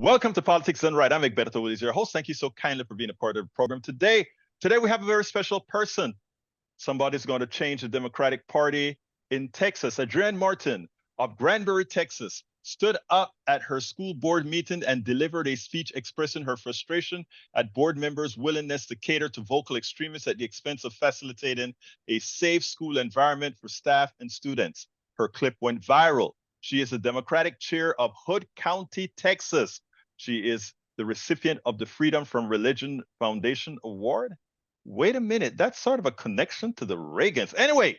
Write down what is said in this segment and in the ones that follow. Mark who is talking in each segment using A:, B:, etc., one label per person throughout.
A: Welcome to Politics Done Right. I'm Egberto, Willies, your host. Thank you so kindly for being a part of the program today. Today we have a very special person. Somebody's going to change the Democratic Party in Texas. Adrienne Martin of Granbury, Texas, stood up at her school board meeting and delivered a speech expressing her frustration at board members' willingness to cater to vocal extremists at the expense of facilitating a safe school environment for staff and students. Her clip went viral. She is the Democratic chair of Hood County, Texas. She is the recipient of the Freedom from Religion Foundation Award. Wait a minute, that's sort of a connection to the Reagans. Anyway,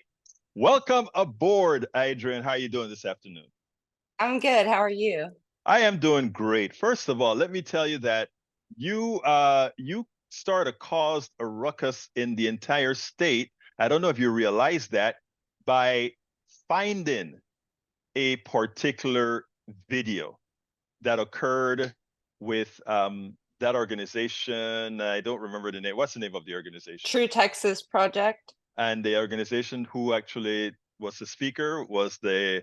A: welcome aboard, Adrian. How are you doing this afternoon?
B: I'm good. How are you?
A: I am doing great. First of all, let me tell you that you caused a ruckus in the entire state. I don't know if you realize that, by finding a particular video that occurred with that organization. I don't remember the name. What's the name of the organization?
B: True Texas Project.
A: And the organization who actually was the speaker was the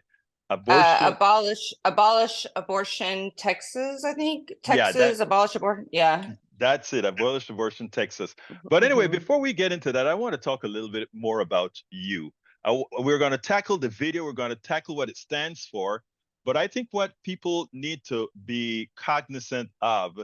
B: Abolish Abortion Texas, I think. Texas, Abolish Abortion. Yeah.
A: That's it, Abolish Abortion Texas. But anyway, before we get into that, I want to talk a little bit more about you. We're going to tackle the video. We're going to tackle what it stands for. But I think what people need to be cognizant of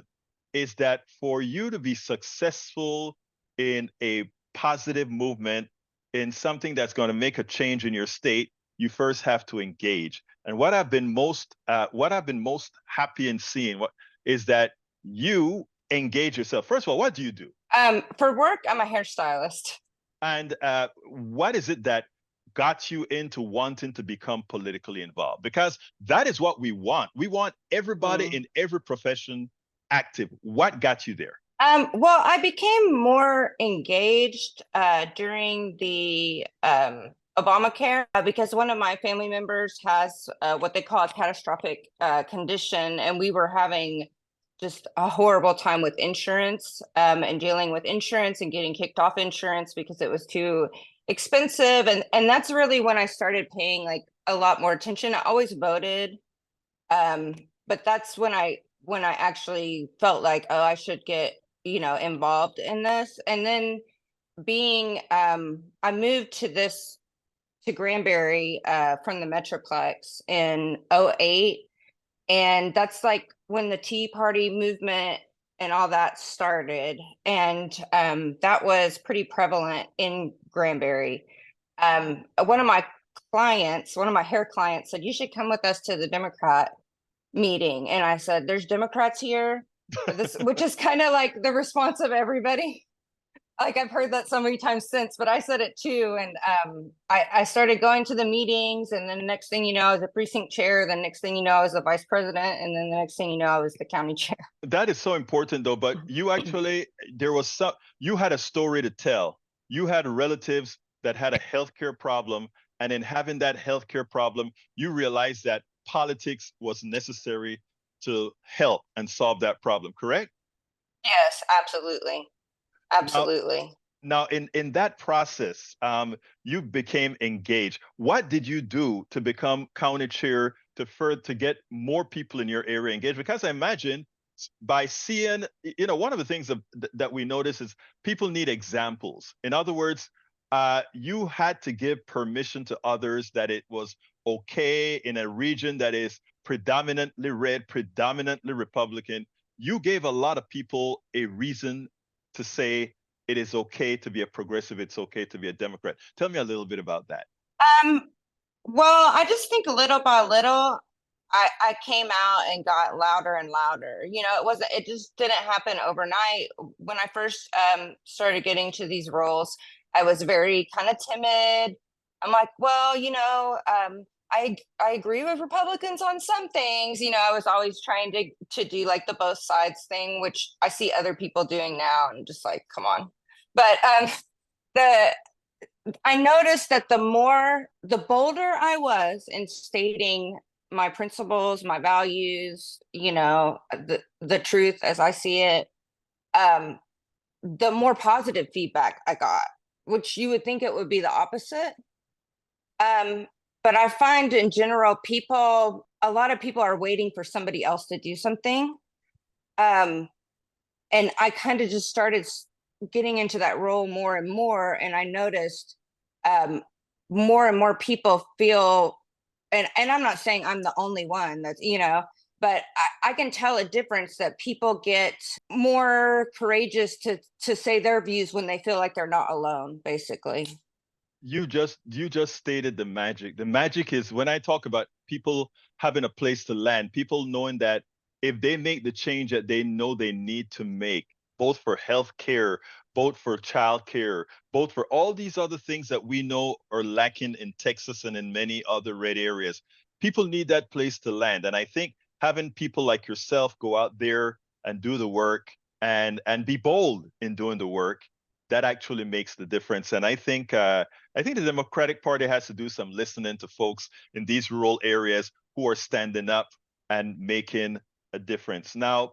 A: is that for you to be successful in a positive movement, in something that's going to make a change in your state, you first have to engage. And what I've been most happy in seeing is that you engage yourself. First of all, what do you do?
B: For work, I'm a hairstylist.
A: And what is it that got you into wanting to become politically involved? Because that is what we want. We want everybody in every profession active. What got you there?
B: Well, I became more engaged during the Obamacare because one of my family members has what they call a catastrophic condition, and we were having just a horrible time with insurance and dealing with insurance and getting kicked off insurance because it was too expensive. And that's really when I started paying like a lot more attention. I always voted, but that's when I actually felt like, oh, I should get, involved in this. And then I moved to Granbury from the Metroplex in 2008. And that's like when the Tea Party movement and all that started. And that was pretty prevalent in Granbury. One of my hair clients said, you should come with us to the Democrat meeting. And I said, there's Democrats here, which is kind of like the response of everybody. Like I've heard that so many times since, but I said it too. And I started going to the meetings, and then the next thing you know, I was a precinct chair. The next thing you know, I was the vice president. And then the next thing you know, I was the county chair.
A: That is so important though. But you actually, you had a story to tell. You had relatives that had a healthcare problem. And in having that healthcare problem, you realized that politics was necessary to help and solve that problem, correct?
B: Yes, absolutely. Absolutely.
A: Now in that process, you became engaged. What did you do to become county chair to get more people in your area engaged? Because I imagine by seeing, one of the things that we notice is people need examples. In other words, you had to give permission to others that it was okay in a region that is predominantly red, predominantly Republican. You gave a lot of people a reason to say it is okay to be a progressive, it's okay to be a Democrat. Tell me a little bit about that.
B: Well, I just think little by little, I came out and got louder and louder. It just didn't happen overnight. When I first started getting to these roles, I was very kind of timid. I'm like, well, I agree with Republicans on some things. I was always trying to do like the both sides thing, which I see other people doing now, and just like, come on. But I noticed that the bolder I was in stating my principles, my values, the truth as I see it, the more positive feedback I got, which you would think it would be the opposite. But I find in general, a lot of people are waiting for somebody else to do something. And I kind of just started getting into that role more and more, and I noticed more and more people feel, and I'm not saying I'm the only one that's, but I can tell a difference that people get more courageous to say their views when they feel like they're not alone, basically.
A: You just stated the magic. The magic is when I talk about people having a place to land, people knowing that if they make the change that they know they need to make, both for healthcare, both for childcare, both for all these other things that we know are lacking in Texas and in many other red areas, people need that place to land. And I think having people like yourself go out there and do the work and be bold in doing the work, that actually makes the difference. And I think the Democratic Party has to do some listening to folks in these rural areas who are standing up and making a difference. Now,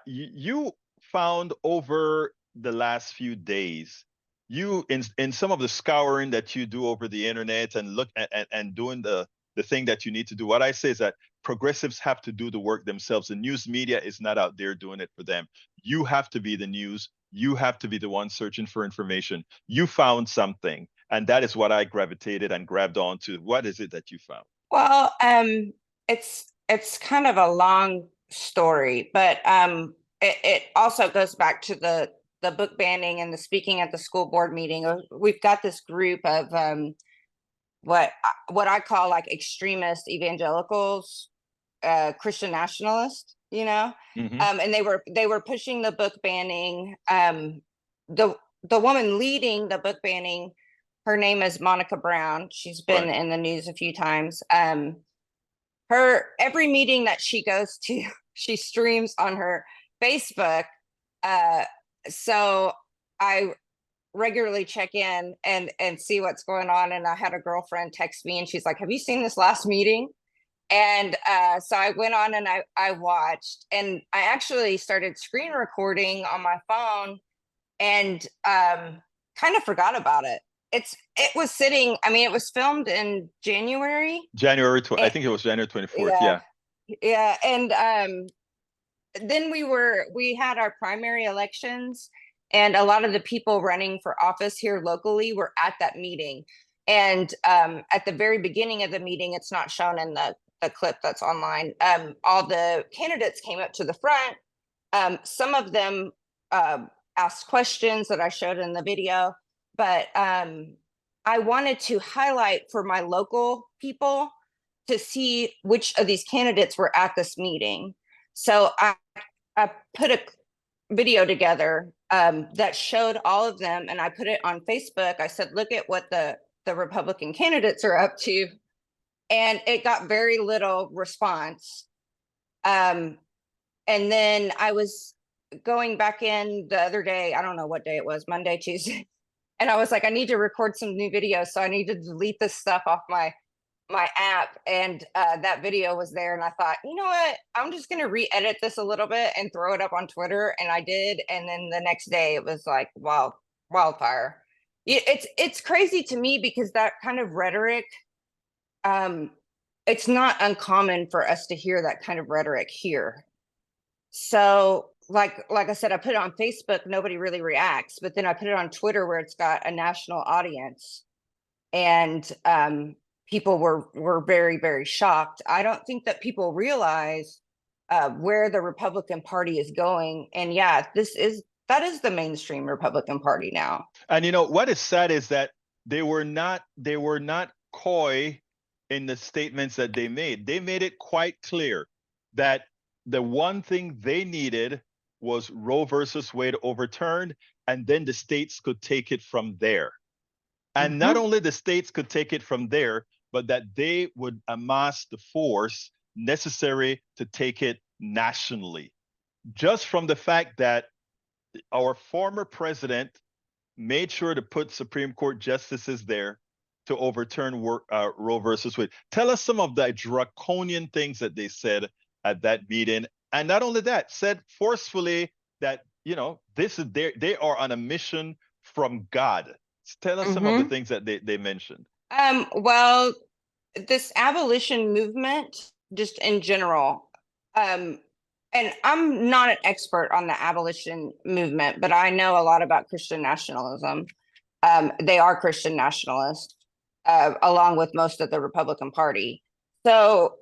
A: you found over the last few days, you in some of the scouring that you do over the internet and look and doing the thing that you need to do. What I say is that progressives have to do the work themselves. The news media is not out there doing it for them. You have to be the news. You have to be the one searching for information. You found something, and that is what I gravitated and grabbed onto. What is it that you found?
B: Well, it's kind of a long story, but it also goes back to the book banning and the speaking at the school board meeting. We've got this group of what I call like extremist evangelicals, Christian nationalists,
A: Hmm.
B: and they were pushing the book banning. The woman leading the book banning, her name is Monica Brown. She's been
A: Right.
B: in the news a few times. Her every meeting that she goes to, she streams on her Facebook. Uh, so I regularly check in and see what's going on. And I had a girlfriend text me, and she's like, "Have you seen this last meeting?" And so I went on and I watched, and I actually started screen recording on my phone, and kind of forgot about it. It was sitting. I mean, it was filmed in January.
A: I
B: And,
A: think it was January 24th.
B: yeah,
A: Yeah.
B: yeah, and then we had our primary elections, and a lot of the people running for office here locally were at that meeting. And at the very beginning of the meeting, it's not shown in the clip that's online. All the candidates came up to the front. Some of them asked questions that I showed in the video, but I wanted to highlight for my local people to see which of these candidates were at this meeting. So I put a video together that showed all of them, and I put it on Facebook. I said, "Look at what the Republican candidates are up to," and it got very little response. And then I was going back in the other day. I don't know what day it was, Monday, Tuesday, and I was like, "I need to record some new videos, so I need to delete this stuff off my app." And that video was there, and I thought, you know what, I'm just going to re-edit this a little bit and throw it up on Twitter. And I did, and then the next day it was like wildfire. It's crazy to me because that kind of rhetoric, um it's not uncommon for us to hear that kind of rhetoric here. So like I said, I put it on Facebook, nobody really reacts, but then I put it on Twitter where it's got a national audience, and people were very, very shocked. I don't think that people realize where the Republican Party is going. And yeah, that is the mainstream Republican Party now.
A: And what is sad is that they were not coy in the statements that they made. They made it quite clear that the one thing they needed was Roe versus Wade overturned, and then the states could take it from there. And not
B: Mhm.
A: only the states could take it from there, but that they would amass the force necessary to take it nationally. Just from the fact that our former president made sure to put Supreme Court justices there to overturn Roe versus Wade. Tell us some of the draconian things that they said at that meeting. And not only that, said forcefully that, they are on a mission from God. Tell us some of the
B: Mhm.
A: things that they mentioned.
B: Well, this abolition movement, just in general, um, And I'm not an expert on the abolition movement, but I know a lot about Christian nationalism. They are Christian nationalists, along with most of the Republican Party. So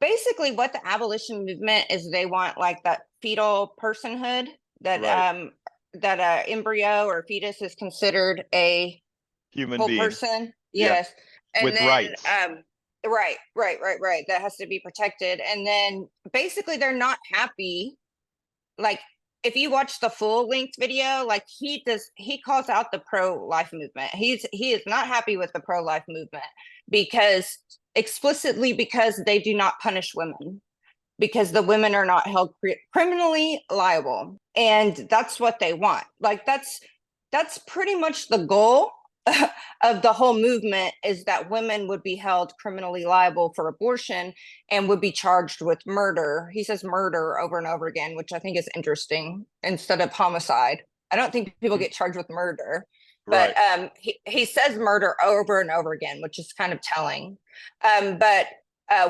B: basically, what the abolition movement is, they want like that fetal personhood, that
A: Right.
B: that a embryo or fetus is considered a
A: Human
B: whole
A: being.
B: person.
A: Yeah.
B: Yes, and
A: With
B: then
A: rights.
B: right. That has to be protected, and then basically they're not happy. Like, if you watch the full length video, like he calls out the pro-life movement. He is not happy with the pro-life movement because explicitly because they do not punish women, because the women are not held criminally liable, and that's what they want. Like, that's pretty much the goal of the whole movement, is that women would be held criminally liable for abortion and would be charged with murder. He says murder over and over again, which I think is interesting, instead of homicide. I don't think people
A: Mm.
B: get charged with murder, but
A: Right.
B: he says murder over and over again, which is kind of telling. But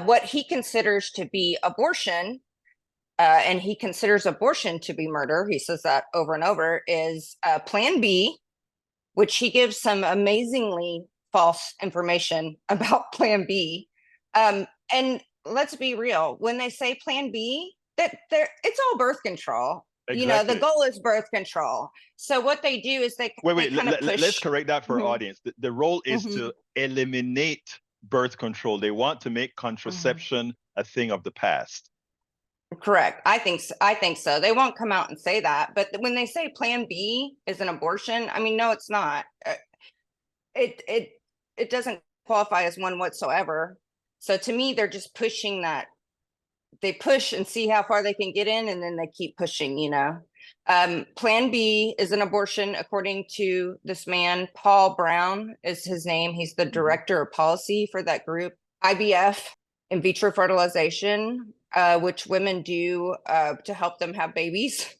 B: what he considers to be abortion, and he considers abortion to be murder, he says that over and over, is Plan B, which he gives some amazingly false information about Plan B. And let's be real, when they say Plan B, that it's all birth control. You know, the
A: Exactly.
B: goal is birth control. So what they do is they
A: Wait.
B: kind of
A: Let's
B: push.
A: correct that for our
B: Mhm,
A: audience. The role is
B: mhm,
A: to eliminate birth control. They want to make
B: mhm.
A: contraception a thing of the past.
B: Correct. I think so. I think so. They won't come out and say that, but when they say Plan B is an abortion, I mean, no, it's not. It doesn't qualify as one whatsoever. So to me, they're just pushing that. They push and see how far they can get in, and then they keep pushing. Plan B is an abortion, according to this man. Paul Brown is his name. He's the
A: Mhm.
B: director of policy for that group. IVF, in vitro fertilization, which women do to help them have babies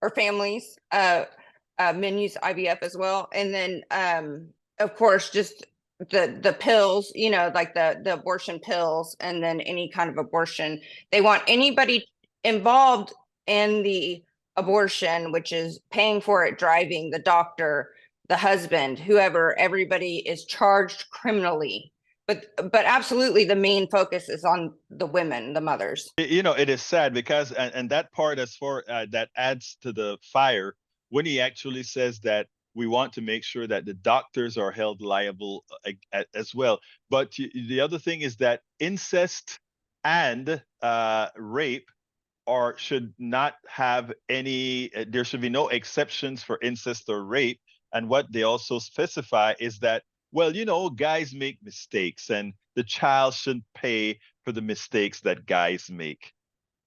B: or families. Men use IVF as well, and then of course, just the pills, like the abortion pills, and then any kind of abortion. They want anybody involved in the abortion, which is paying for it, driving, the doctor, the husband, whoever, everybody is charged criminally. But absolutely, the main focus is on the women, the mothers.
A: It is sad because, and that part, as far that adds to the fire when he actually says that we want to make sure that the doctors are held liable as well. But the other thing is that incest and rape should not have any, there should be no exceptions for incest or rape. And what they also specify is that, well, guys make mistakes and the child shouldn't pay for the mistakes that guys make.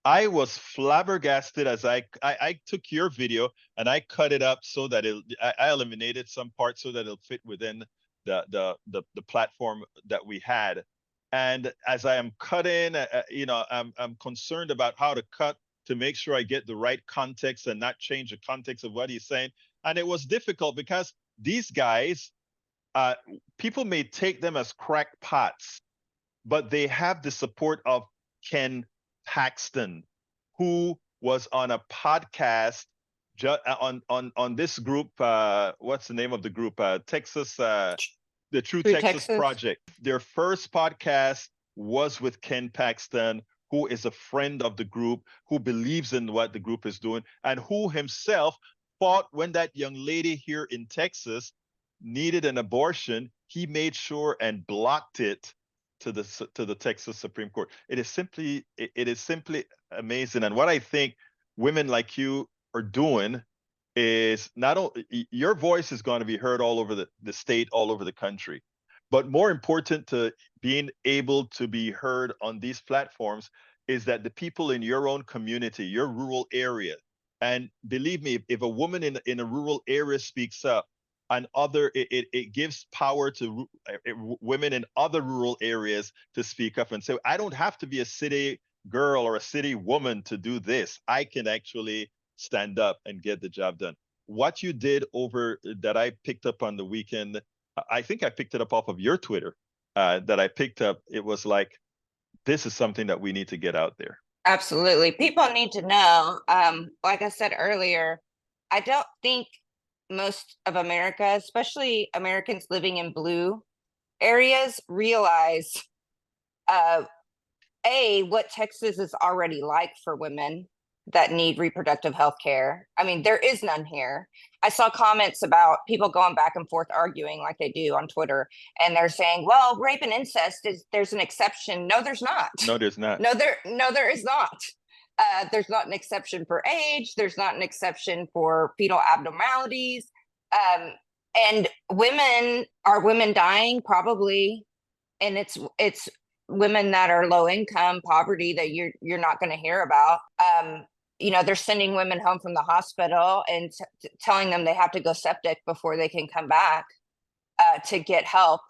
A: I was flabbergasted as I took your video and I cut it up so that I eliminated some parts so that it'll fit within the platform that we had. And as I am cutting, I'm concerned about how to cut to make sure I get the right context and not change the context of what he's saying. And it was difficult because these guys, uh, people may take them as crackpots, but they have the support of Ken Paxton, who was on a podcast on this group. What's the name of the group? Texas, the True
B: Through
A: Texas
B: Texas.
A: Project. Their first podcast was with Ken Paxton, who is a friend of the group, who believes in what the group is doing, and who himself fought when that young lady here in Texas needed an abortion. He made sure and blocked it to the Texas Supreme Court. It is simply amazing. And what I think women like you are doing is not only your voice is going to be heard all over the state, all over the country, but more important to being able to be heard on these platforms is that the people in your own community, your rural area, and believe me, if a woman in a rural area speaks up, and it gives power to women in other rural areas to speak up and say, I don't have to be a city girl or a city woman to do this. I can actually stand up and get the job done. What you did over that I picked up on the weekend, I think I picked it up off of your Twitter, that I picked up. It was like, this is something that we need to get out there.
B: Absolutely. People need to know, like I said earlier, I don't think most of America, especially Americans living in blue areas, realize what Texas is already like for women that need reproductive health care. I mean, there is none here. I saw comments about people going back and forth arguing like they do on Twitter, and they're saying, well, rape and incest there's an exception. No, there's not.
A: No, there's not.
B: No, there is not. There's not an exception for age. There's not an exception for fetal abnormalities. And women dying? Probably. And it's women that are low income, poverty, that you're not going to hear about. They're sending women home from the hospital and telling them they have to go septic before they can come back to get help.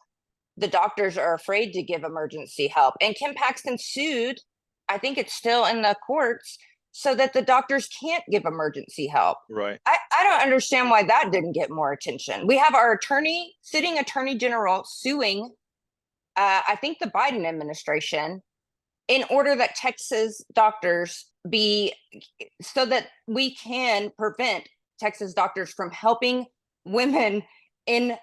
B: The doctors are afraid to give emergency help. And Kim Paxton sued, I think it's still in the courts, so that the doctors can't give emergency help.
A: Right.
B: I don't understand why that didn't get more attention. We have our sitting attorney general suing, I think, the Biden administration in order that Texas doctors so that we can prevent Texas doctors from helping women in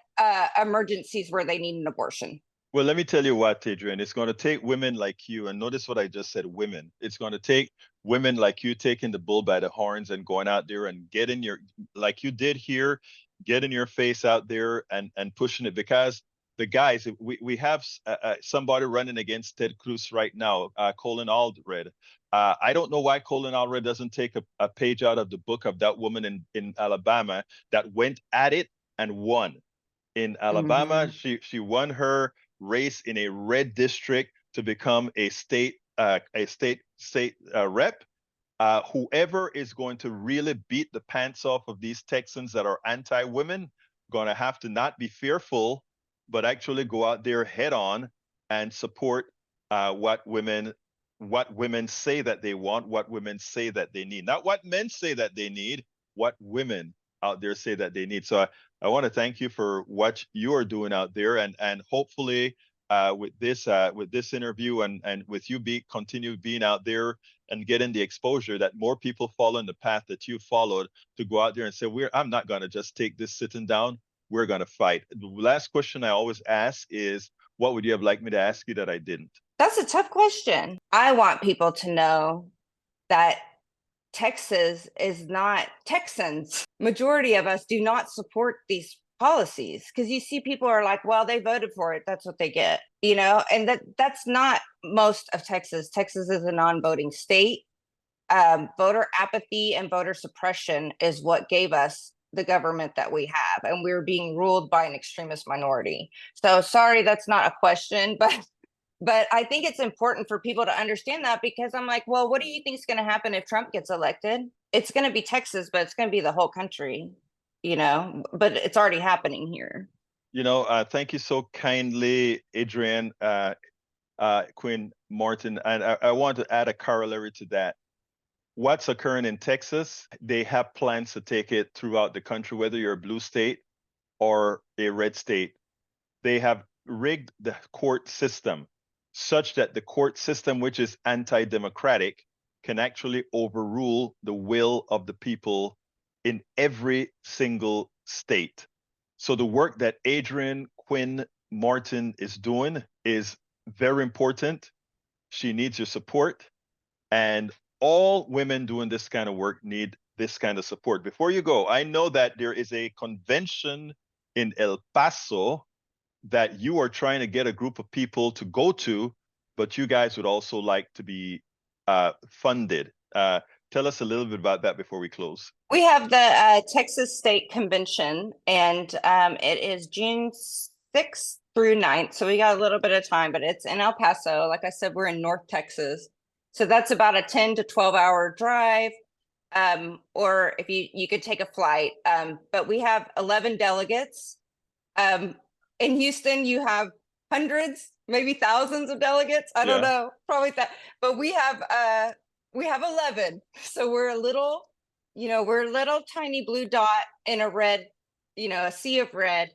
B: emergencies where they need an abortion.
A: Well, let me tell you what, Adrian, it's going to take women like you, and notice what I just said, women. It's going to take women like you taking the bull by the horns and going out there and getting like you did here, getting your face out there and pushing it, because the guys, we have somebody running against Ted Cruz right now, Colin Allred. I don't know why Colin Allred doesn't take a page out of the book of that woman in Alabama that went at it and won. In Alabama, she won her race in a red district to become a state rep. Whoever is going to really beat the pants off of these Texans that are anti-women, going to have to not be fearful, but actually go out there head on and support what women say that they want, what women say that they need. Not what men say that they need, what women out there say that they need. So I want to thank you for what you are doing out there, and hopefully with this interview and with you continue being out there and getting the exposure, that more people follow in the path that you followed, to go out there and say, I'm not going to just take this sitting down. We're going to fight. The last question I always ask is, what would you have liked me to ask you that I didn't?
B: That's a tough question. I want people to know that Texas is not Texans. Majority of us do not support these policies, because you see people are like, well, they voted for it, that's what they get, and that's not most of Texas. Texas is a non-voting state. Voter apathy and voter suppression is what gave us the government that we have, and we're being ruled by an extremist minority. So sorry, that's not a question, but I think it's important for people to understand that, because I'm like, well, what do you think is going to happen if Trump gets elected? It's going to be Texas, but it's going to be the whole country, but it's already happening here.
A: Thank you so kindly, Adrienne Quinn Martin. And I want to add a corollary to that. What's occurring in Texas, they have plans to take it throughout the country, whether you're a blue state or a red state. They have rigged the court system such that the court system, which is anti-democratic, can actually overrule the will of the people in every single state. So the work that Adrienne Quinn Martin is doing is very important. She needs your support, and all women doing this kind of work need this kind of support. Before you go, I know that there is a convention in El Paso that you are trying to get a group of people to go to, but you guys would also like to be funded. Tell us a little bit about that before we close.
B: We have the Texas State Convention, and it is June 6th through 9th. So we got a little bit of time, but it's in El Paso. Like I said, we're in North Texas. So that's about a 10 to 12 hour drive. Or if you could take a flight. But we have 11 delegates. In Houston, you have hundreds, maybe thousands of delegates. I don't know, probably that. But we have 11. So we're a little tiny blue dot in a red, a sea of red.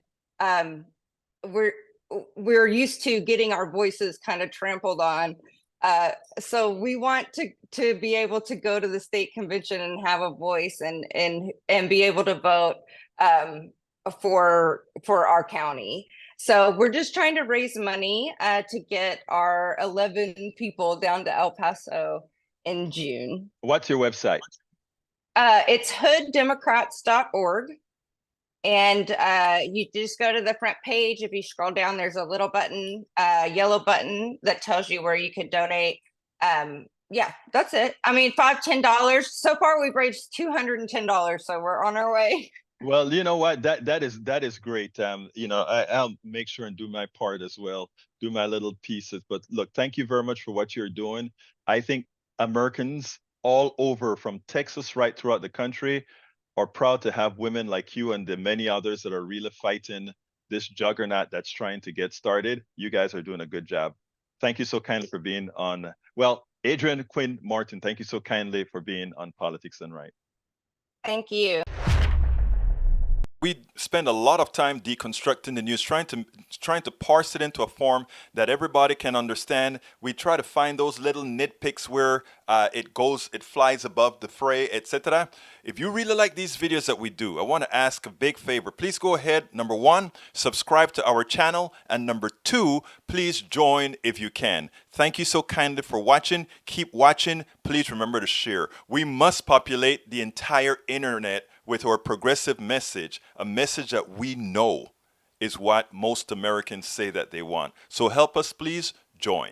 B: We're used to getting our voices kind of trampled on So we want to be able to go to the state convention and have a voice and be able to vote for our county. So we're just trying to raise money to get our 11 people down to El Paso in June.
A: What's your website?
B: It's hooddemocrats.org. And you just go to the front page. If you scroll down, there's a little button, yellow button that tells you where you could donate. Yeah, that's it. I mean, $5, $10. So far, we've raised $210, so we're on our way.
A: Well, you know what? That is great. You know, I'll make sure and do my part as well, do my little pieces. But look, thank you very much for what you're doing. I think Americans all over, from Texas right throughout the country, are proud to have women like you and the many others that are really fighting this juggernaut that's trying to get started. You guys are doing a good job. Thank you so kindly for being on. Well, Adrienne Quinn Martin, thank you so kindly for being on Politics Done Right.
B: Thank you.
C: We spend a lot of time deconstructing the news, trying to parse it into a form that everybody can understand. We try to find those little nitpicks where it flies above the fray, etc. If you really like these videos that we do, I want to ask a big favor. Please go ahead. Number one, subscribe to our channel. And number two, please join if you can. Thank you so kindly for watching. Keep watching. Please remember to share. We must populate the entire internet with our progressive message, a message that we know is what most Americans say that they want. So help us, please join.